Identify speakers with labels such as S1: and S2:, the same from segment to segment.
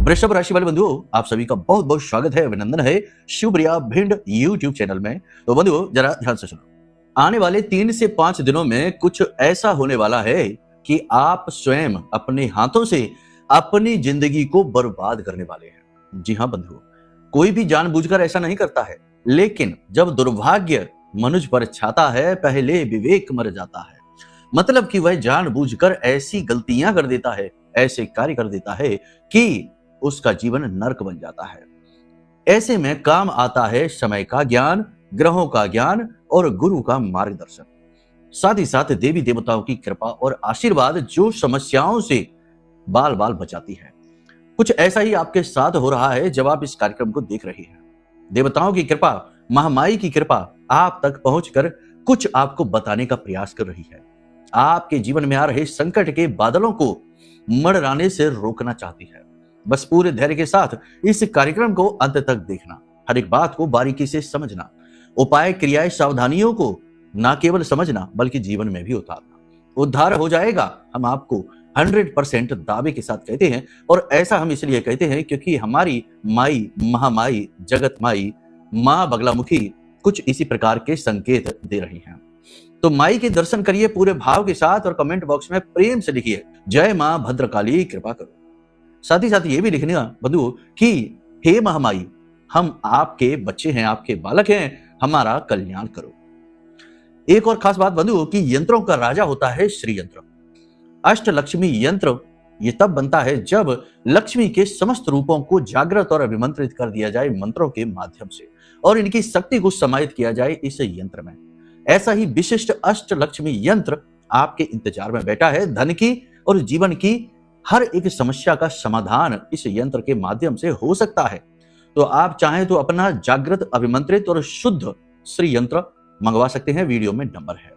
S1: वृषभ राशि वाले बंधुओं, आप सभी का बहुत बहुत स्वागत है, अभिनंदन है शिवप्रिया भिंड यूट्यूब चैनल में। तो बंधुओं, जरा ध्यान से सुनो। आने वाले 3 से 5 दिनों में कुछ ऐसा होने वाला है कि आप स्वयं अपने हाथों से अपनी जिंदगी को बर्बाद करने वाले हैं। जी हाँ बंधुओं, कोई भी जानबूझकर ऐसा नहीं करता है, लेकिन जब दुर्भाग्य मनुष्य पर छाता है, पहले विवेक मर जाता है। मतलब कि वह जानबूझकर ऐसी गलतियां कर देता है, ऐसे कार्य कर देता है कि उसका जीवन नरक बन जाता है। ऐसे में काम आता है समय का ज्ञान, ग्रहों का ज्ञान और गुरु का मार्गदर्शन, साथ ही साथ देवी देवताओं की कृपा और आशीर्वाद जो समस्याओं से बाल बाल बचाती है। कुछ ऐसा ही आपके साथ हो रहा है जब आप इस कार्यक्रम को देख रहे हैं। देवताओं की कृपा, महामाई की कृपा आप तक पहुंचकर कुछ आपको बताने का प्रयास कर रही है। आपके जीवन में आ रहे संकट के बादलों को मंडराने से रोकना चाहती है। बस पूरे धैर्य के साथ इस कार्यक्रम को अंत तक देखना, हर एक बात को बारीकी से समझना, उपाय क्रियाएं सावधानियों को न केवल समझना बल्कि जीवन में भी उतारना। उद्धार हो जाएगा, हम आपको 100% दावे के साथ कहते हैं। और ऐसा हम इसलिए कहते हैं क्योंकि हमारी माई, महामाई, जगत माई, माँ बगलामुखी कुछ इसी प्रकार के संकेत दे रही हैं। तो माई के दर्शन करिए पूरे भाव के साथ और कमेंट बॉक्स में प्रेम से लिखिए, जय माँ भद्रकाली कृपा करो। साथ ही साथ ये भी लिखने बंधुओं कि हे महामाई, हम आपके बच्चे हैं, आपके बालक हैं, हमारा कल्याण करो। एक और खास बात बंधुओं कि यंत्रों का राजा होता है श्री यंत्र। अष्टलक्ष्मी यंत्र ये तब बनता है जब लक्ष्मी के समस्त रूपों को जागृत और अभिमंत्रित कर दिया जाए मंत्रों के माध्यम से, और इनकी शक्ति को समाहित किया जाए इस यंत्र में। ऐसा ही विशिष्ट अष्टलक्ष्मी यंत्र आपके इंतजार में बैठा है। धन की और जीवन की हर एक समस्या का समाधान इस यंत्र के माध्यम से हो सकता है। तो आप चाहें तो अपना जागृत, अभिमंत्रित और शुद्ध श्री यंत्र मंगवा सकते हैं, वीडियो में नंबर है।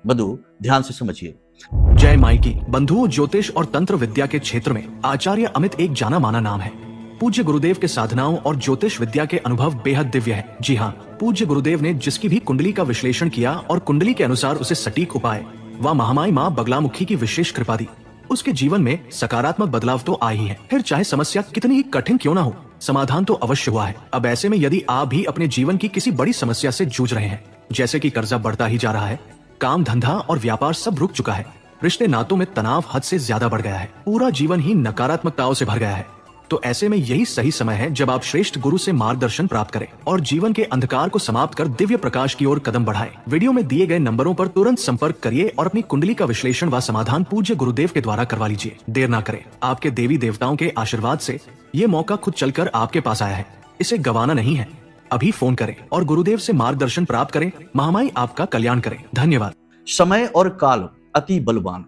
S1: बंधु ध्यान से समझिए।
S2: जय माई की। बंधुओं, ज्योतिष और तंत्र विद्या के क्षेत्र में आचार्य अमित एक जाना माना नाम है। पूज्य गुरुदेव के साधनाओं और ज्योतिष विद्या के अनुभव बेहद दिव्य है। जी हाँ, पूज्य गुरुदेव ने जिसकी भी कुंडली का विश्लेषण किया और कुंडली के अनुसार उसे सटीक उपाय व महामाई माँ बगलामुखी की विशेष कृपा दी, उसके जीवन में सकारात्मक बदलाव तो आ ही है। फिर चाहे समस्या कितनी ही कठिन क्यों ना हो, समाधान तो अवश्य हुआ है। अब ऐसे में यदि आप भी अपने जीवन की किसी बड़ी समस्या से जूझ रहे हैं, जैसे कि कर्जा बढ़ता ही जा रहा है, काम धंधा और व्यापार सब रुक चुका है, रिश्ते नातों में तनाव हद से ज्यादा बढ़ गया है, पूरा जीवन ही नकारात्मकताओं से भर गया है, तो ऐसे में यही सही समय है जब आप श्रेष्ठ गुरु से मार्गदर्शन प्राप्त करें और जीवन के अंधकार को समाप्त कर दिव्य प्रकाश की ओर कदम बढ़ाएं। वीडियो में दिए गए नंबरों पर तुरंत संपर्क करिए और अपनी कुंडली का विश्लेषण व समाधान पूज्य गुरुदेव के द्वारा करवा लीजिए। देर ना करें, आपके देवी देवताओं के आशीर्वाद से ये मौका खुद चलकर आपके पास आया है, इसे गंवाना नहीं है। अभी फोन करें और गुरुदेव से मार्गदर्शन प्राप्त करें। महामाई आपका कल्याण करें। धन्यवाद।
S1: समय और काल अति बलवान।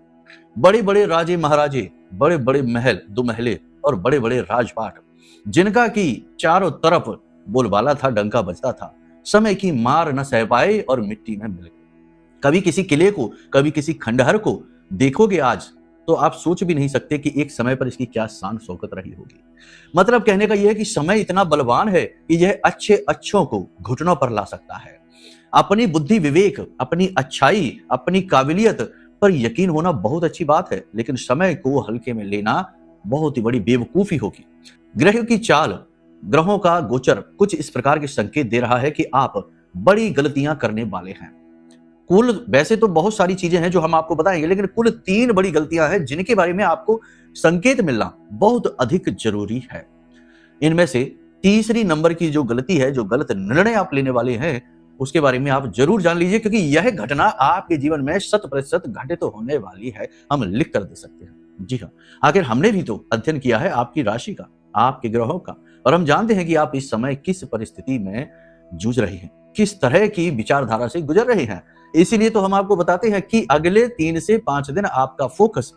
S1: बड़े बड़े राजे महाराजे, बड़े बड़े महल, दुमहले और बड़े बड़े राजपाट, जिनका की चारों तरफ बोलबाला था, डंका बजता था, समय की मार न सह पाए और मिट्टी में मिल गए। कभी किसी किले को, कभी किसी खंडहर को देखोगे आज तो आप सोच भी नहीं सकते कि एक समय पर इसकी क्या शान शौकत रही होगी। मतलब कहने का यह है कि समय इतना बलवान है कि यह अच्छे अच्छों को घुटनों पर ला सकता है। अपनी बुद्धि, विवेक, अपनी अच्छाई, अपनी काबिलियत पर यकीन होना बहुत अच्छी बात है, लेकिन समय को हल्के में लेना बहुत ही बड़ी बेवकूफी होगी। ग्रह की चाल, ग्रहों का गोचर कुछ इस प्रकार के संकेत दे रहा है कि आप बड़ी गलतियां करने वाले हैं। कुल वैसे तो बहुत सारी चीजें हैं जो हम आपको बताएंगे, लेकिन कुल 3 बड़ी गलतियां हैं जिनके बारे में आपको संकेत मिलना बहुत अधिक जरूरी है। इनमें से तीसरी नंबर की जो गलती है, जो गलत निर्णय आप लेने वाले हैं, उसके बारे में आप जरूर जान लीजिए, क्योंकि यह घटना आपके जीवन में 100% घटित होने वाली है। हम लिख कर दे सकते हैं। जी हाँ, आखिर हमने भी तो अध्ययन किया है आपकी राशि का, आपके ग्रहों का, और हम जानते हैं कि आप इस समय किस परिस्थिति में जूझ रहे हैं, किस तरह की विचारधारा से गुजर रहे हैं। इसीलिए तो हम आपको बताते हैं कि अगले 3 से 5 दिन आपका फोकस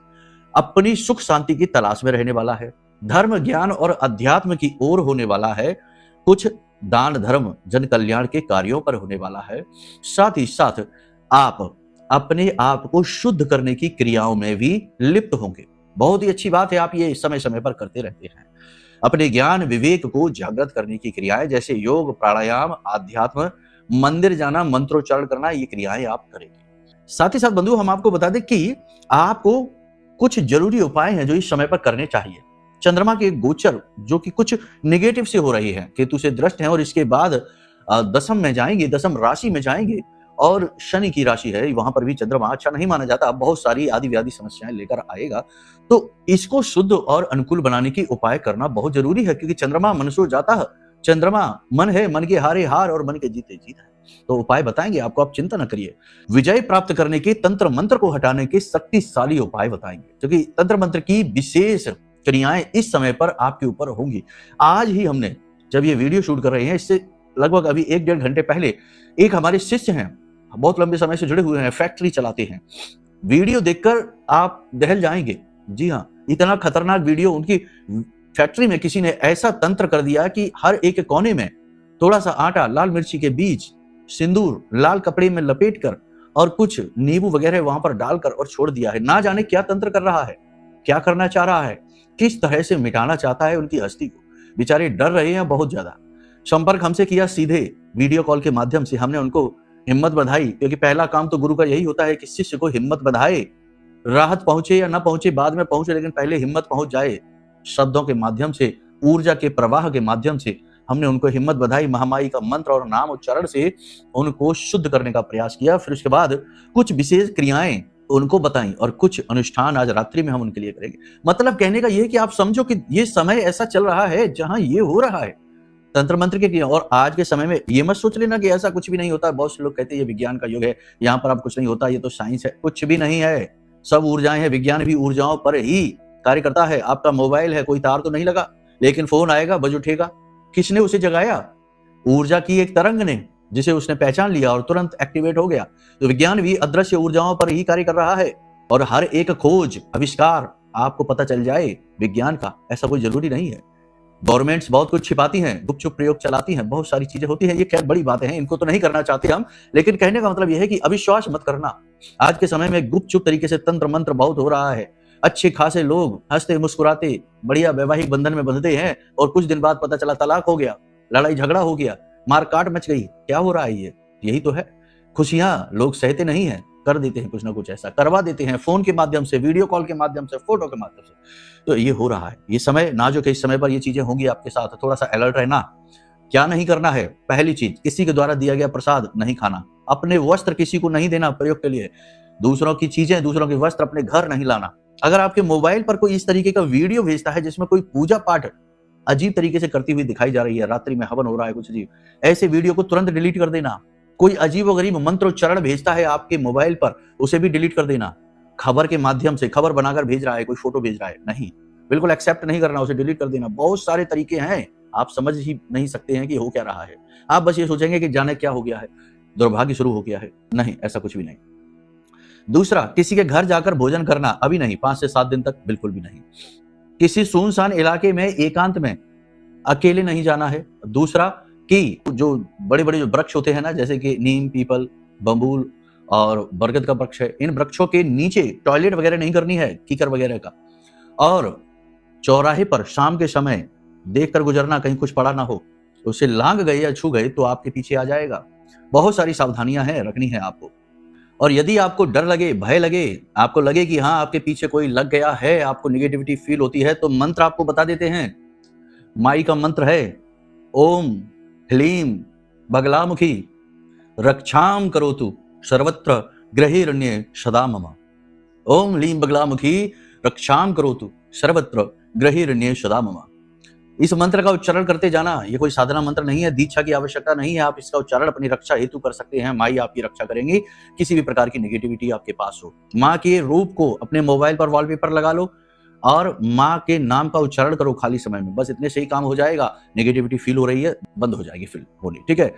S1: अपनी सुख शांति की तलाश में रहने वाला है, धर्म, ज्ञान और अध्यात्म की ओर होने वाला है, कुछ दान धर्म, जन कल्याण के कार्यों पर होने वाला है। साथ ही साथ आप अपने आप को शुद्ध करने की क्रियाओं में भी लिप्त होंगे। बहुत ही अच्छी बात है, आप ये समय समय पर करते रहते हैं। अपने ज्ञान, विवेक को जागृत करने की क्रियाएं जैसे योग, प्राणायाम, आध्यात्म, मंदिर जाना, मंत्रोच्चारण करना, ये क्रियाएं आप करेंगे। साथ ही साथ बंधु, हम आपको बता दें कि आपको कुछ जरूरी उपाय हैं जो इस समय पर करने चाहिए। चंद्रमा के गोचर जो कि कुछ नेगेटिव से हो रही है, केतु से दृष्ट है और इसके बाद दशम में जाएंगे, दशम राशि में जाएंगे और शनि की राशि है, वहां पर भी चंद्रमा अच्छा नहीं माना जाता, बहुत सारी आदि व्याधि समस्याएं लेकर आएगा। तो इसको शुद्ध और अनुकूल बनाने की उपाय करना बहुत जरूरी है, क्योंकि चंद्रमा मनसो जाता है, चंद्रमा मन है, मन के हारे हार और मन के जीते जीत है। तो उपाय बताएंगे आपको, आप चिंता न करिए। विजय प्राप्त करने के, तंत्र मंत्र को हटाने के शक्तिशाली उपाय बताएंगे, क्योंकि तंत्र मंत्र की विशेष क्रियाएं इस समय पर आपके ऊपर होंगी। आज ही हमने जब ये वीडियो शूट कर रहे हैं, इससे लगभग अभी 1-1.5 घंटे पहले एक हमारे शिष्य हैं, बहुत लंबे समय से जुड़े हुए हैं, फैक्ट्री चलाते हैं। वीडियो देखकर आप दहल जाएंगे। जी हाँ, इतना खतरनाक वीडियो, उनकी फैक्ट्री में किसी ने ऐसा तंत्र कर दिया कि हर एक कोने में थोड़ा सा आटा, लाल मिर्ची के बीज, सिंदूर लाल कपड़े में लपेटकर और कुछ नींबू वगैरह वहां पर डालकर और छोड़ दिया है। ना जाने क्या तंत्र कर रहा है, क्या करना चाह रहा है, किस तरह से मिटाना चाहता है उनकी हस्ती को। बेचारे डर रहे हैं बहुत ज्यादा। संपर्क हमसे किया सीधे वीडियो कॉल के माध्यम से, हमने उनको हिम्मत बधाई, क्योंकि पहला काम तो गुरु का यही होता है कि शिष्य को हिम्मत बधाए। राहत पहुंचे या ना पहुंचे, बाद में पहुंचे, लेकिन पहले हिम्मत पहुंच जाए। शब्दों के माध्यम से, ऊर्जा के प्रवाह के माध्यम से हमने उनको हिम्मत बधाई, महामाई का मंत्र और नाम उच्चारण से उनको शुद्ध करने का प्रयास किया। फिर उसके बाद कुछ विशेष क्रियाएं उनको बताई और कुछ अनुष्ठान आज रात्रि में हम उनके लिए करेंगे। मतलब कहने का यह कि आप समझो कि ये समय ऐसा चल रहा है जहां ये हो रहा है तंत्र मंत्र के क्रिया। और आज के समय में ये मत सोच लेना कि ऐसा कुछ भी नहीं होता। बहुत से लोग कहते हैं ये विज्ञान का युग है, यहाँ पर अब कुछ नहीं होता, ये तो साइंस है। कुछ भी नहीं है, सब ऊर्जाएं हैं। विज्ञान भी ऊर्जाओं पर ही कार्य करता है। आपका मोबाइल है, कोई तार तो नहीं लगा, लेकिन फोन आएगा, बज उठेगा। किसने उसे जगाया? ऊर्जा की एक तरंग ने, जिसे उसने पहचान लिया और तुरंत एक्टिवेट हो गया। तो विज्ञान भी अदृश्य ऊर्जाओं पर ही कार्य कर रहा है। और हर एक खोज, आविष्कार आपको पता चल जाए विज्ञान का, ऐसा कोई जरूरी नहीं है। गवर्नमेंट्स बहुत कुछ छिपाती हैं, गुपचुप प्रयोग चलाती हैं, बहुत सारी चीजें होती हैं। ये खैर बड़ी बातें हैं, इनको तो नहीं करना चाहते हम, लेकिन कहने का मतलब यह है कि अविश्वास मत करना। आज के समय में गुपचुप तरीके से तंत्र मंत्र बहुत हो रहा है। अच्छे खासे लोग हंसते मुस्कुराते बढ़िया वैवाहिक बंधन में बंधते हैं और कुछ दिन बाद पता चला तलाक हो गया, लड़ाई झगड़ा हो गया, मारकाट मच गई। क्या हो रहा है? ये यही तो है। खुशियां लोग सहते नहीं हैं, कर देते हैं कुछ ना कुछ ऐसा, करवा देते हैं फोन के माध्यम से, वीडियो कॉल के माध्यम से, फोटो के माध्यम से। तो ये हो रहा है। ये समय नाजुक है, इस समय पर ये चीजें होंगी आपके साथ, थोड़ा सा अलर्ट रहना। क्या नहीं करना है? पहली चीज, किसी के द्वारा दिया गया प्रसाद नहीं खाना, अपने वस्त्र किसी को नहीं देना प्रयोग के लिए, दूसरों की चीजें, दूसरों के वस्त्र अपने घर नहीं लाना। अगर आपके मोबाइल पर कोई इस तरीके का वीडियो भेजता है जिसमें कोई पूजा पाठ अजीब तरीके से करती हुई दिखाई जा रही है, रात्रि में हवन हो रहा है कुछ अजीब, ऐसे वीडियो को तुरंत डिलीट कर देना। कोई अजीब व गरीब मंत्रोच्चारण भेजता है आपके मोबाइल पर, उसे भी डिलीट कर देना। खबर के माध्यम से खबर बनाकर भेज रहा है, कोई फोटो भेज रहा है, नहीं, बिल्कुल एक्सेप्ट नहीं करना, उसे डिलीट कर देना। बहुत सारे तरीके हैं, आप समझ ही नहीं सकते हैं कि हो क्या रहा है। आप बस ये सोचेंगे कि जाने क्या हो गया है, दुर्भाग्य शुरू हो गया है। नहीं, ऐसा कुछ भी नहीं। दूसरा, किसी के घर जाकर भोजन करना अभी नहीं, 5 से 7 दिन तक बिल्कुल भी नहीं। किसी सुनसान इलाके में एकांत में अकेले नहीं जाना है। दूसरा कि जो बड़े बड़े जो वृक्ष होते हैं ना, जैसे कि नीम, पीपल, बबूल और बरगद का वृक्ष है, इन वृक्षों के नीचे टॉयलेट वगैरह नहीं करनी है, कीकर वगैरह का। और चौराहे पर शाम के समय देखकर गुजरना, कहीं कुछ पड़ा ना हो, उसे लांग गए या छू गए तो आपके पीछे आ जाएगा। बहुत सारी सावधानियां हैं, रखनी है आपको। और यदि आपको डर लगे, भय लगे, आपको लगे कि हाँ आपके पीछे कोई लग गया है, आपको निगेटिविटी फील होती है, तो मंत्र आपको बता देते हैं। माई का मंत्र है ओम ह्लीम बगलामुखी रक्षाम करोतु सर्वत्र गृहिरण्ये सदा मम। ओम ह्लीम बगलामुखी रक्षाम करोतु सर्वत्र गृहिरण्ये सदा मम। इस मंत्र का उच्चारण करते जाना। ये कोई साधना मंत्र नहीं है, दीक्षा की आवश्यकता नहीं है। आप इसका उच्चारण अपनी रक्षा हेतु कर सकते हैं। माई आपकी रक्षा करेंगी, किसी भी प्रकार की नेगेटिविटी आपके पास हो। माँ के रूप को अपने मोबाइल पर वॉलपेपर लगा लो और माँ के नाम का उच्चारण करो खाली समय में, बस इतने से ही काम हो जाएगा। नेगेटिविटी फील हो रही है, बंद हो जाएगी फील होनी, ठीक है।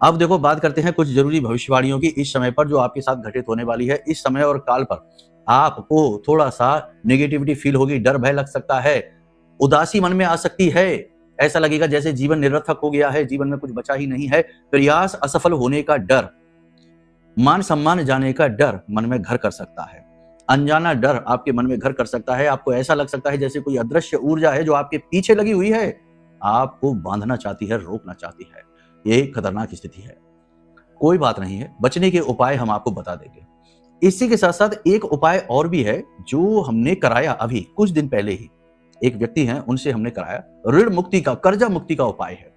S1: अब देखो, बात करते हैं कुछ जरूरी भविष्यवाणियों की इस समय पर जो आपके साथ घटित होने वाली है। इस समय और काल पर आपको थोड़ा सा नेगेटिविटी फील होगी, डर भय लग सकता है, उदासी मन में आ सकती है, ऐसा लगेगा जैसे जीवन निरर्थक हो गया है, जीवन में कुछ बचा ही नहीं है। प्रयास असफल होने का डर, मान सम्मान जाने का डर मन में घर कर सकता है। अनजाना डर आपके मन में घर कर सकता है। आपको ऐसा लग सकता है जैसे कोई अदृश्य ऊर्जा है जो आपके पीछे लगी हुई है, आपको बांधना चाहती है, रोकना चाहती है। ये खतरनाक स्थिति है। कोई बात नहीं है, बचने के उपाय हम आपको बता देंगे। इसी के साथ साथ एक उपाय और भी है जो हमने कराया अभी कुछ दिन पहले ही। एक व्यक्ति हैं, उनसे हमने कराया। ऋण मुक्ति का, कर्जा मुक्ति का उपाय है।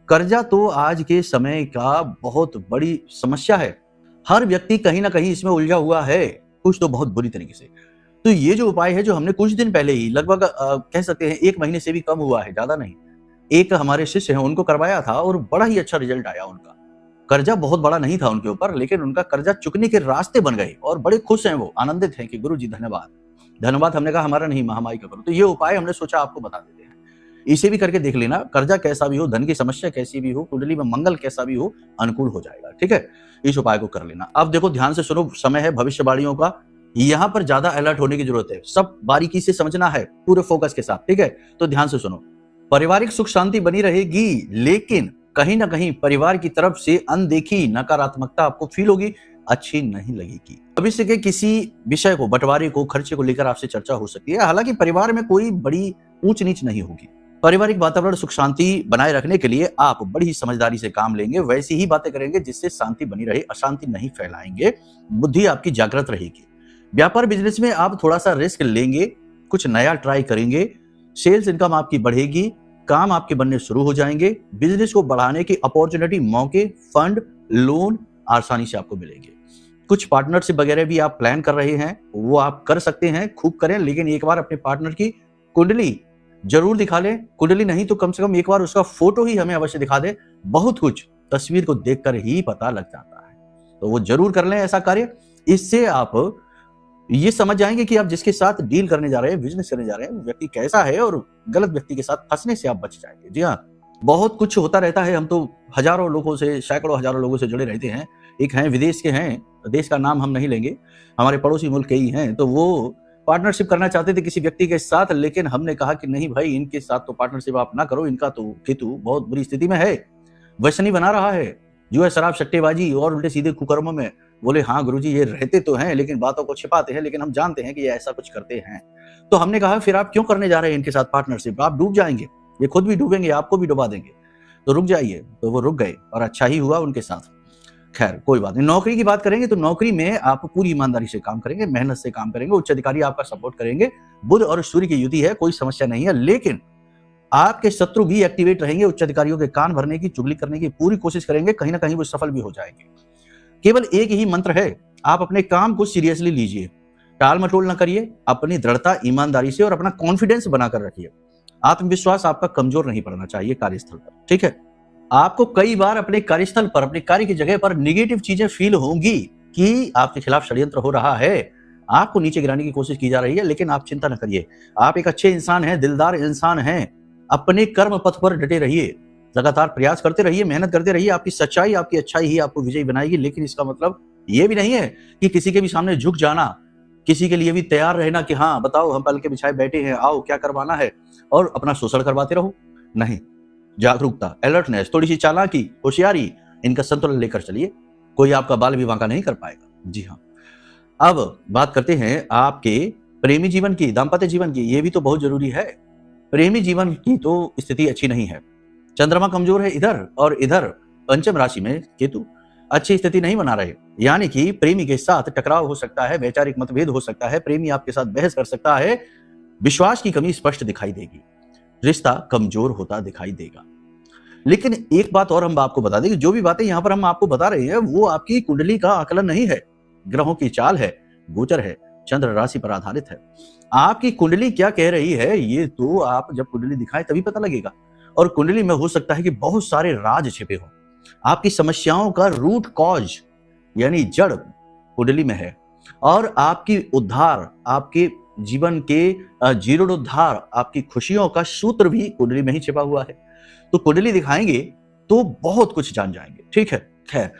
S1: कर्जा तो आज के समय का बहुत बड़ी समस्या है। हर व्यक्ति कहीं ना कहीं इसमें उलझा हुआ है, कुछ तो बहुत बुरी तरीके से। तो ये जो उपाय है, जो हमने कुछ दिन पहले ही, लगभग कह सकते हैं 1 महीने से भी कम हुआ है, ज्यादा नहीं, एक हमारे शिष्य हैं, उनको करवाया था और बड़ा ही अच्छा रिजल्ट आया उनका। कर्जा बहुत बड़ा नहीं था उनके ऊपर, लेकिन उनका कर्जा चुकने के रास्ते बन गए और बड़े खुश हैं वो, आनंदित हैं कि गुरु जी धन्यवाद। धन्यवाद हमने कहा हमारा नहीं, महामाई का करो। तो ये उपाय हमने सोचा आपको बता देते हैं, इसे भी करके देख लेना। कर्जा कैसा भी हो, धन की समस्या कैसी भी हो, कुंडली में मंगल कैसा भी हो, अनुकूल हो जाएगा। ठीक है, इस उपाय को कर लेना। अब देखो ध्यान से सुनो, समय है भविष्यवाणियों का, यहाँ पर ज्यादा अलर्ट होने की जरूरत है, सब बारीकी से समझना है, पूरे फोकस के साथ। ठीक है, तो ध्यान से सुनो। पारिवारिक सुख शांति बनी रहेगी, लेकिन कहीं ना कहीं परिवार की तरफ से अनदेखी, नकारात्मकता आपको फील होगी, अच्छी नहीं लगेगी। भविष्य के किसी विषय को, बंटवारे को, खर्चे को लेकर आपसे चर्चा हो सकती है। हालांकि परिवार में कोई बड़ी ऊंच नीच नहीं होगी। पारिवारिक वातावरण सुख शांति बनाए रखने के लिए आप बड़ी ही समझदारी से काम लेंगे, वैसी ही बातें करेंगे जिससे शांति बनी रहे, अशांति नहीं फैलाएंगे, बुद्धि आपकी जागृत रहेगी। व्यापार बिजनेस में आप थोड़ा सा रिस्क लेंगे, कुछ नया ट्राई करेंगे, सेल्स इनकम आपकी बढ़ेगी, काम आपके बनने शुरू हो जाएंगे, बिजनेस को बढ़ाने की अपॉर्चुनिटी, मौके, फंड, लोन आसानी से आपको मिलेंगे। कुछ पार्टनरशिप वगैरह भी आप प्लान कर रहे हैं, वो आप कर सकते हैं, खूब करें, लेकिन एक बार अपने पार्टनर की कुंडली जरूर दिखा लें। कुंडली नहीं तो कम से कम एक बार उसका फोटो ही हमें अवश्य दिखा दे, बहुत कुछ तस्वीर को देखकर ही पता लग जाता है। तो वो जरूर कर लें ऐसा कार्य। इससे आप ये समझ जाएंगे कि आप जिसके साथ डील करने जा रहे हैं, बिजनेस करने जा रहे हैं, वो व्यक्ति कैसा है, और गलत व्यक्ति के साथ फंसने से आप बच जाएंगे। जी हाँ, बहुत कुछ होता रहता है, हम तो हजारों लोगों से, सैकड़ों हजारों लोगों से जुड़े रहते हैं। एक हैं विदेश के हैं, देश का नाम हम नहीं लेंगे, हमारे पड़ोसी मुल्क के ही हैं, तो वो पार्टनरशिप करना चाहते थे किसी व्यक्ति के साथ, लेकिन हमने कहा कि नहीं भाई, इनके साथ तो पार्टनरशिप आप ना करो, इनका तो केतु बहुत बुरी स्थिति में है, वैष्णवी बना रहा है, जो है शराब सट्टेबाजी और उल्टे सीधे कुकर्मों में। बोले हाँ गुरुजी, ये रहते तो हैं लेकिन बातों को छिपाते हैं, लेकिन हम जानते हैं कि ये ऐसा कुछ करते हैं। तो हमने कहा फिर आप क्यों करने जा रहे हैं इनके साथ पार्टनरशिप, आप डूब जाएंगे, ये खुद भी डूबेंगे, आपको भी डुबा देंगे, तो रुक जाइए। तो वो रुक गए और अच्छा ही हुआ उनके साथ। खैर कोई बात नहीं। नौकरी की बात करेंगे तो नौकरी में आप पूरी ईमानदारी से काम करेंगे, मेहनत से काम करेंगे, उच्च अधिकारी आपका सपोर्ट करेंगे, बुध और सूर्य की युति है, कोई समस्या नहीं है, लेकिन आपके शत्रु भी एक्टिवेट रहेंगे, उच्च अधिकारियों के कान भरने की, चुगली करने की पूरी कोशिश करेंगे, कहीं ना कहीं वो सफल भी हो जाएंगे। केवल एक ही मंत्र है, आप अपने काम को सीरियसली लीजिए, टाल मटोल ना करिए, अपनी दृढ़ता, ईमानदारी से और अपना कॉन्फिडेंस बनाकर रखिए। आत्मविश्वास आपका कमजोर नहीं पड़ना चाहिए कार्यस्थल पर। ठीक है, आपको कई बार अपने कार्यस्थल पर, अपने कार्य की जगह पर निगेटिव चीजें फील होंगी कि आपके खिलाफ षड्यंत्र हो रहा है, आपको नीचे गिराने की कोशिश की जा रही है, लेकिन आप चिंता न करिए। आप एक अच्छे इंसान हैं, दिलदार इंसान हैं, अपने कर्म पथ पर डटे रहिए, लगातार प्रयास करते रहिए, मेहनत करते रहिए, आपकी सच्चाई, आपकी अच्छाई ही आपको विजयी बनाएगी। लेकिन इसका मतलब ये भी नहीं है कि किसी के भी सामने झुक जाना, किसी के लिए भी तैयार रहना कि हाँ बताओ हम पल के बिछाए बैठे हैं, आओ क्या करवाना है, और अपना शोषण करवाते रहो। नहीं, जागरूकता, अलर्टनेस, थोड़ी सी चालाकी, होशियारी, इनका संतुलन लेकर चलिए, कोई आपका बाल भी बांका नहीं कर पाएगा। जी हाँ, अब बात करते हैं आपके प्रेमी जीवन की, दाम्पत्य जीवन की। ये भी तो बहुत जरूरी है। प्रेमी जीवन की तो स्थिति अच्छी नहीं है, चंद्रमा कमजोर है इधर, और इधर पंचम राशि में केतु अच्छी स्थिति नहीं बना रहे, यानी कि प्रेमी के साथ टकराव हो सकता है, वैचारिक मतभेद हो सकता है, प्रेमी आपके साथ बहस कर सकता है, विश्वास की कमी स्पष्ट दिखाई देगी, रिश्ता कमजोर होता दिखाई देगा। लेकिन एक बात और हम आपको बता दें कि जो भी बातें यहां पर हम आपको बता रहे हैं वो आपकी कुंडली का आकलन नहीं है, ग्रहों की चाल है, गोचर है, चंद्र राशि पर आधारित है। आपकी कुंडली क्या कह रही है ये तो आप जब कुंडली दिखाएं तभी पता लगेगा। और कुंडली में हो सकता है कि बहुत सारे राज छिपे हो, आपकी समस्याओं का रूट कॉज यानी जड़ कुंडली में है, और आपकी उद्धार, आपके जीवन के जीर्णोद्धार, आपकी खुशियों का सूत्र भी कुंडली में ही छिपा हुआ है। तो कुंडली दिखाएंगे तो बहुत कुछ जान जाएंगे। ठीक है, खैर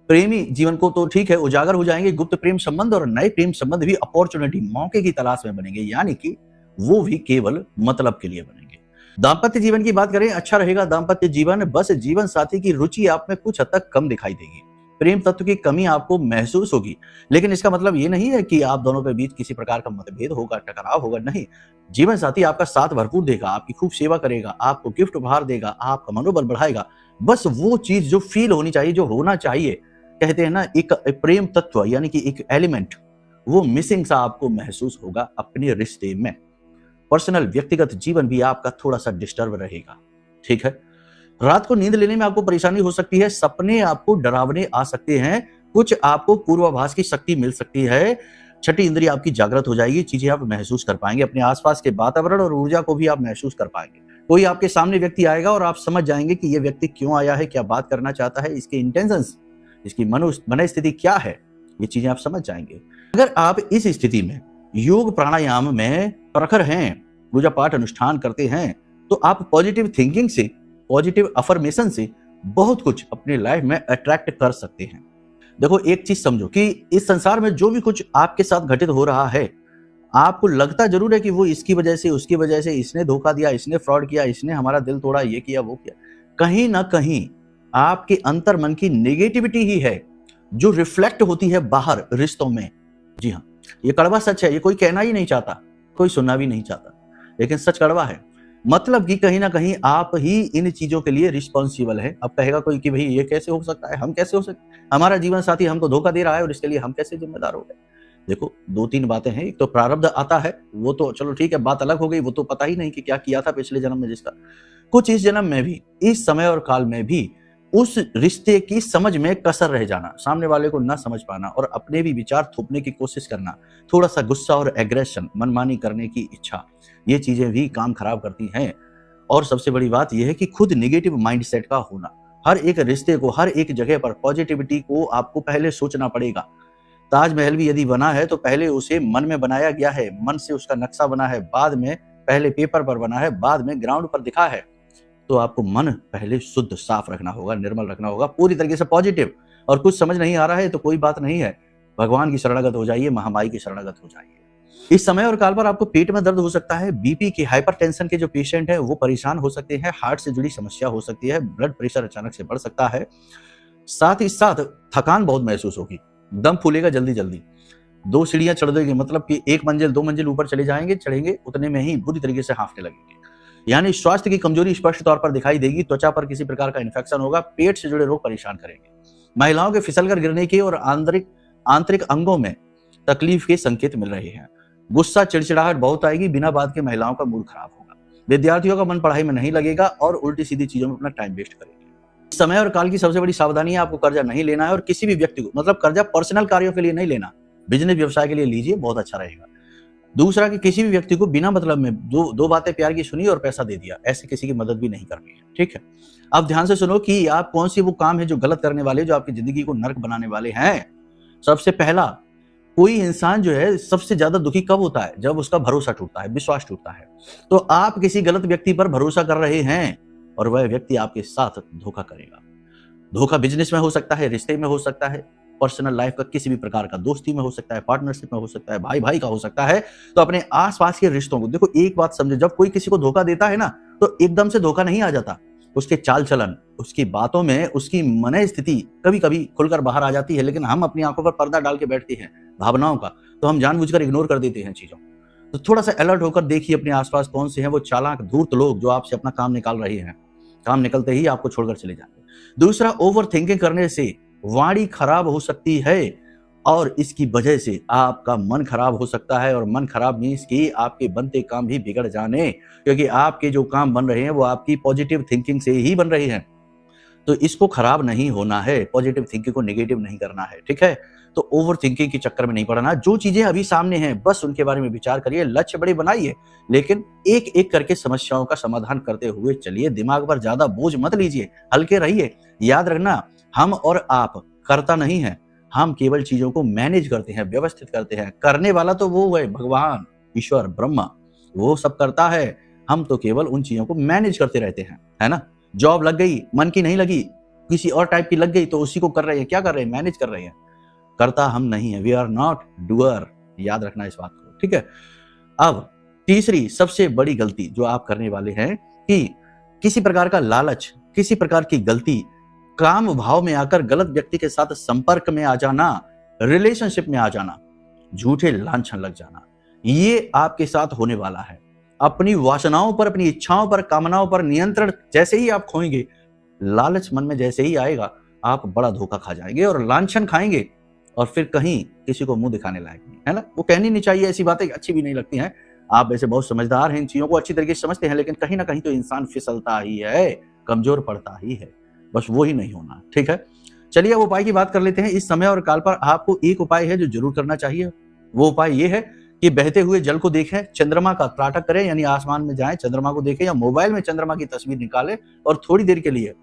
S1: प्रेमी जीवन को तो ठीक है, उजागर हो जाएंगे, गुप्त प्रेम संबंध और नए प्रेम संबंध भी अपॉर्चुनिटी, मौके की तलाश में बनेंगे, यानी कि वो भी केवल मतलब के लिए बनेंगे। दाम्पत्य जीवन की बात करें, अच्छा रहेगा दाम्पत्य जीवन, बस जीवन साथी की रुचि आप में कुछ हद तक कम दिखाई देगी, प्रेम तत्व की कमी आपको महसूस होगी, लेकिन इसका मतलब ये नहीं है कि आप दोनों के बीच किसी प्रकार का मतभेद होगा, टकराव होगा, नहीं। जीवन साथी आपका साथ भरपूर देगा, आपकी खूब सेवा करेगा, आपको गिफ्ट उपहार देगा, आपका मनोबल बढ़ाएगा। बस वो चीज जो फील होनी चाहिए, जो होना चाहिए, कहते हैं ना एक प्रेम तत्व यानी कि एक एलिमेंट, वो मिसिंग सा आपको महसूस होगा अपने रिश्ते में। पर्सनल व्यक्तिगत जीवन भी आपका थोड़ा सा डिस्टर्ब रहेगा। ठीक है, रात को नींद लेने में आपको परेशानी हो सकती है, सपने आपको डरावने आ सकते हैं, कुछ आपको पूर्वाभास की शक्ति मिल सकती है, छठी इंद्रिय आपकी जागृत हो जाएगी, चीजें आप महसूस कर पाएंगे, अपने आसपास के वातावरण और ऊर्जा को भी आप महसूस कर पाएंगे। कोई आपके सामने व्यक्ति आएगा और आप समझ जाएंगे कि यह व्यक्ति क्यों आया है, क्या बात करना चाहता है, इसके इंटेंशंस, इसकी मनस्थिति क्या है, ये चीजें आप समझ जाएंगे। अगर आप इस स्थिति में योग प्राणायाम में प्रखर हैं, पूजा पाठ अनुष्ठान करते हैं, तो आप पॉजिटिव थिंकिंग से, पॉजिटिव अफर्मेशन से बहुत कुछ अपनी लाइफ में अट्रैक्ट कर सकते हैं। देखो, एक चीज समझो कि इस संसार में जो भी कुछ आपके साथ घटित हो रहा है, आपको लगता जरूर है कि वो इसकी वजह से, उसकी वजह से, इसने धोखा दिया, इसने फ्रॉड किया, इसने हमारा दिल तोड़ा, ये किया, वो किया। कहीं ना कहीं आपके अंतर मन की नेगेटिविटी ही है जो रिफ्लेक्ट होती है बाहर रिश्तों में। जी हाँ, ये कड़वा सच है, ये कोई कहना ही नहीं चाहता, कोई सुनना भी नहीं चाहता, लेकिन सच कड़वा है। मतलब कि कहीं ना कहीं आप ही इन चीजों के लिए रिस्पॉन्सिबल है। अब कहेगा कोई कि भाई ये कैसे हो सकता है, हम कैसे हो सकते, हमारा जीवन साथी हमको धोखा दे रहा है और इसके लिए हम कैसे जिम्मेदार हो गए। देखो, दो तीन बातें हैं। एक तो प्रारब्ध आता है, वो तो चलो ठीक है, बात अलग हो गई, वो तो पता ही नहीं कि क्या किया था पिछले जन्म में जिसका। कुछ इस जन्म में भी, इस समय और काल में भी उस रिश्ते की समझ में कसर रह जाना, सामने वाले को ना समझ पाना और अपने भी विचार थोपने की कोशिश करना, थोड़ा सा गुस्सा और एग्रेशन, मनमानी करने की इच्छा, ये चीजें भी काम खराब करती हैं। और सबसे बड़ी बात यह है कि खुद नेगेटिव माइंडसेट का होना। हर एक रिश्ते को, हर एक जगह पर पॉजिटिविटी को आपको पहले सोचना पड़ेगा। ताजमहल भी यदि बना है तो पहले उसे मन में बनाया गया है, मन से उसका नक्शा बना है, बाद में पहले पेपर पर बना है, बाद में ग्राउंड पर दिखा है। तो आपको मन पहले शुद्ध, साफ रखना होगा, निर्मल रखना होगा, पूरी तरीके से पॉजिटिव। और कुछ समझ नहीं आ रहा है तो कोई बात नहीं है, भगवान की शरणागत हो जाइए, महामाई की शरणागत हो जाइए। इस समय और काल पर आपको पेट में दर्द हो सकता है, बीपी के, हाइपरटेंशन के जो पेशेंट है वो परेशान हो सकते हैं, हार्ट से जुड़ी समस्या हो सकती है, ब्लड प्रेशर अचानक से बढ़ सकता है, साथ ही साथ थकान बहुत महसूस होगी, दम फूलेगा जल्दी जल्दी, 2 सीढ़ियां चढ़ देंगे, मतलब कि 1 मंजिल 2 मंजिल ऊपर चले जाएंगे, चढ़ेंगे उतने में ही बुरी तरीके से हांफने लगेंगे। यानी स्वास्थ्य की कमजोरी स्पष्ट तौर पर दिखाई देगी, त्वचा पर किसी प्रकार का इन्फेक्शन होगा, पेट से जुड़े रोग परेशान करेंगे। महिलाओं के फिसलकर गिरने के और आंतरिक अंगों में तकलीफ के संकेत मिल रहे हैं। गुस्सा, चिड़चिड़ाहट बहुत आएगी, बिना बात के महिलाओं का मूड खराब होगा, विद्यार्थियों का मन पढ़ाई में नहीं लगेगा और उल्टी सीधी चीजों में अपना टाइम वेस्ट करेंगे। समय और काल की सबसे बड़ी सावधानी है, आपको कर्जा नहीं लेना है और किसी भी व्यक्ति को, मतलब कर्जा पर्सनल कार्यों के लिए नहीं लेना, बिजनेस व्यवसाय के लिए लीजिए, बहुत अच्छा रहेगा। दूसरा कि किसी भी व्यक्ति को बिना मतलब में दो बातें प्यार की सुनी और पैसा दे दिया, ऐसे किसी की मदद भी नहीं करनी है। ठीक है, अब ध्यान से सुनो कि आप कौन सी वो काम है जो गलत करने वाले, जो आपकी जिंदगी को नर्क बनाने वाले हैं। सबसे पहला, कोई इंसान जो है सबसे ज्यादा दुखी कब होता है, जब उसका भरोसा टूटता है, विश्वास टूटता है। तो आप किसी गलत व्यक्ति पर भरोसा कर रहे हैं और वह व्यक्ति आपके साथ धोखा करेगा। धोखा बिजनेस में हो सकता है, रिश्ते में हो सकता है, पर्सनल लाइफ का किसी भी प्रकार का, दोस्ती में हो सकता है, पार्टनरशिप में हो सकता है, भाई भाई का हो सकता है। तो अपने आसपास के रिश्तों को देखो, एक बात समझो, जब कोई किसी को धोखा देता है ना, तो एकदम से धोखा नहीं आ जाता, उसके चाल चलन, उसकी बातों में उसकी मन स्थिति कभी कभी खुलकर बाहर आ जाती है, लेकिन हम अपनी आंखों पर पर्दा डाल के बैठते हैं भावनाओं का, तो हम जानबूझकर इग्नोर कर देते हैं चीजों। तो थोड़ा सा अलर्ट होकर देखिए अपने आसपास कौन से हैं वो चालाक धूर्त लोग जो आपसे अपना काम निकाल रहे हैं, काम निकलते ही आपको छोड़कर चले जाएंगे। दूसरा, ओवर थिंकिंग करने से वाणी खराब हो सकती है और इसकी वजह से आपका मन खराब हो सकता है, और मन खराब मीन्स कि आपके बनते काम भी बिगड़ जाने, क्योंकि आपके जो काम बन रहे हैं वो आपकी पॉजिटिव थिंकिंग से ही बन रहे हैं। तो इसको खराब नहीं होना है, पॉजिटिव थिंकिंग को नेगेटिव नहीं करना है। ठीक है, तो ओवर थिंकिंग के चक्कर में नहीं पड़ना। जो चीजें अभी सामने हैं बस उनके बारे में विचार करिए, लक्ष्य बड़े बनाइए, लेकिन एक एक करके समस्याओं का समाधान करते हुए चलिए। दिमाग पर ज्यादा बोझ मत लीजिए, हल्के रहिए। याद रखना, हम और आप करता नहीं है, हम केवल चीजों को मैनेज करते हैं, व्यवस्थित करते हैं। करने वाला तो वो है भगवान, ईश्वर, ब्रह्मा, वो सब करता है, हम तो केवल उन चीजों को मैनेज करते रहते हैं, है ना। जॉब लग गई, मन की नहीं लगी, किसी और टाइप की लग गई, तो उसी को कर रहे हैं। क्या कर रहे हैं? मैनेज कर रहे हैं, करता हम नहीं है। वी आर नॉट डूअर, याद रखना इस बात को। ठीक है, अब तीसरी सबसे बड़ी गलती जो आप करने वाले हैं कि किसी प्रकार का लालच, किसी प्रकार की गलती, काम भाव में आकर गलत व्यक्ति के साथ संपर्क में आ जाना, रिलेशनशिप में आ जाना, झूठे लांछन लग जाना, ये आपके साथ होने वाला है। अपनी वासनाओं पर, अपनी इच्छाओं पर, कामनाओं पर नियंत्रण जैसे ही आप खोएंगे, लालच मन में जैसे ही आएगा, आप बड़ा धोखा खा जाएंगे और लांछन खाएंगे, और फिर कहीं किसी को मुंह दिखाने लायक नहीं, है ना। वो कहनी नहीं चाहिए, ऐसी बातें अच्छी भी नहीं लगती हैं। आप वैसे बहुत समझदार हैं, इन चीजों को अच्छी तरीके से समझते हैं, लेकिन कहीं ना कहीं तो इंसान फिसलता ही है, कमजोर पड़ता ही है, बस वो ही नहीं होना। ठीक है, चलिए अब उपाय की बात कर लेते हैं। इस समय और काल पर आपको एक उपाय है जो जरूर करना चाहिए। वो उपाय ये है कि बहते हुए जल को देखें, चंद्रमा का त्राटक करें, यानी आसमान में जाएं, चंद्रमा को देखें, या मोबाइल में चंद्रमा की तस्वीर निकालें और थोड़ी देर के लिए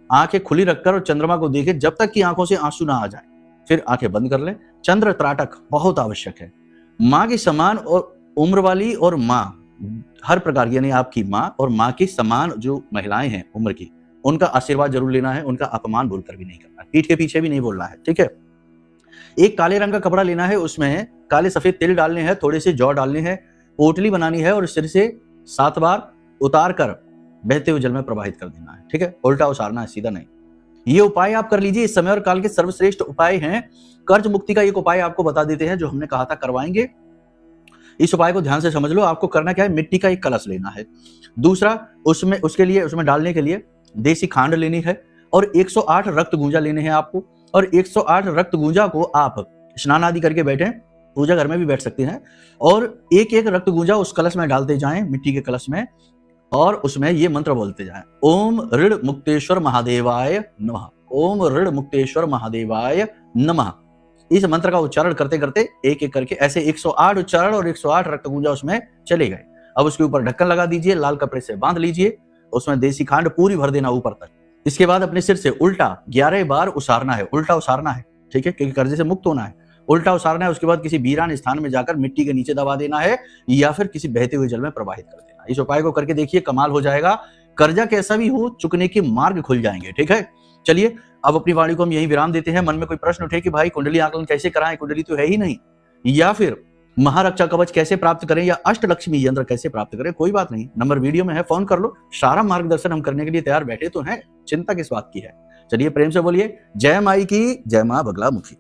S1: आंखें खुली रखकर और चंद्रमा को देखें जब तक कि आंखों से आंसू ना आ जाए, फिर आंखें बंद कर लें। चंद्र त्राटक बहुत आवश्यक है। माँ की समान और उम्र वाली और माँ हर प्रकार की, यानी आपकी माँ और माँ की समान जो महिलाएं हैं उम्र की, उनका आशीर्वाद जरूर लेना है, उनका अपमान बोलकर भी नहीं करना, पीठ के पीछे भी नहीं बोलना है। ठीक है, एक काले रंग का कपड़ा लेना है, उसमें काले सफेद तिल डालने हैं, थोड़े से जौ डालने हैं, पोटली बनानी है और सिर से 7 बार उतार कर बहते हुए जल में प्रवाहित कर देना है। ठीक है, उल्टा उसारना है, सीधा नहीं। ये उपाय आप कर लीजिए, इस समय और काल के सर्वश्रेष्ठ उपाय हैं। कर्ज मुक्ति का एक उपाय आपको बता देते हैं जो हमने कहा था करवाएंगे। इस उपाय को ध्यान से समझ लो। आपको करना क्या है, मिट्टी का एक कलश लेना है। दूसरा, उसमें डालने के लिए देसी खांड लेनी है और 108 रक्त गूंजा लेने हैं आपको। और 108 रक्त गूंजा को आप स्नान आदि करके बैठे, पूजा घर में भी बैठ सकते हैं, और एक एक रक्त गूंजा उस कलश में डालते जाएं, मिट्टी के कलश में, और उसमें ये मंत्र बोलते जाएं, ओम ऋण मुक्तेश्वर महादेवाय नमः, ओम ऋण मुक्तेश्वर महादेवाय नमः। इस मंत्र का उच्चारण करते करते एक एक करके ऐसे 108 उच्चारण और 108 रक्त गूंजा उसमें चले गए। अब उसके ऊपर ढक्कन लगा दीजिए, लाल कपड़े से बांध लीजिए, उसमें देसी खांड पूरी भर देना ऊपर तक। इसके बाद अपने सिर से उल्टा 11 बार उसारना है, उल्टा उसारना है। ठीक है, क्योंकि कर्जे से मुक्त होना है, उल्टा उसारना है। उसके बाद किसी वीरान स्थान में जाकर मिट्टी के नीचे दबा देना है या फिर किसी बहते हुए जल में प्रवाहित कर देना। इस उपाय को करके देखिए, कमाल हो जाएगा। कर्जा कैसा भी हो, चुकने के मार्ग खुल जाएंगे। ठीक है, चलिए अब अपनी वाणी को हम यही विराम देते हैं। मन में कोई प्रश्न उठे कि भाई कुंडली आकलन कैसे कराएं, कुंडली तो है ही नहीं, या फिर महारक्षा कवच कैसे प्राप्त करें, या अष्टलक्ष्मी यंत्र कैसे प्राप्त करें, कोई बात नहीं, नंबर वीडियो में है, फोन कर लो। सारा मार्गदर्शन हम करने के लिए तैयार बैठे तो हैं, चिंता किस बात की है। चलिए प्रेम से बोलिए, जय माई की, जय मां बगलामुखी।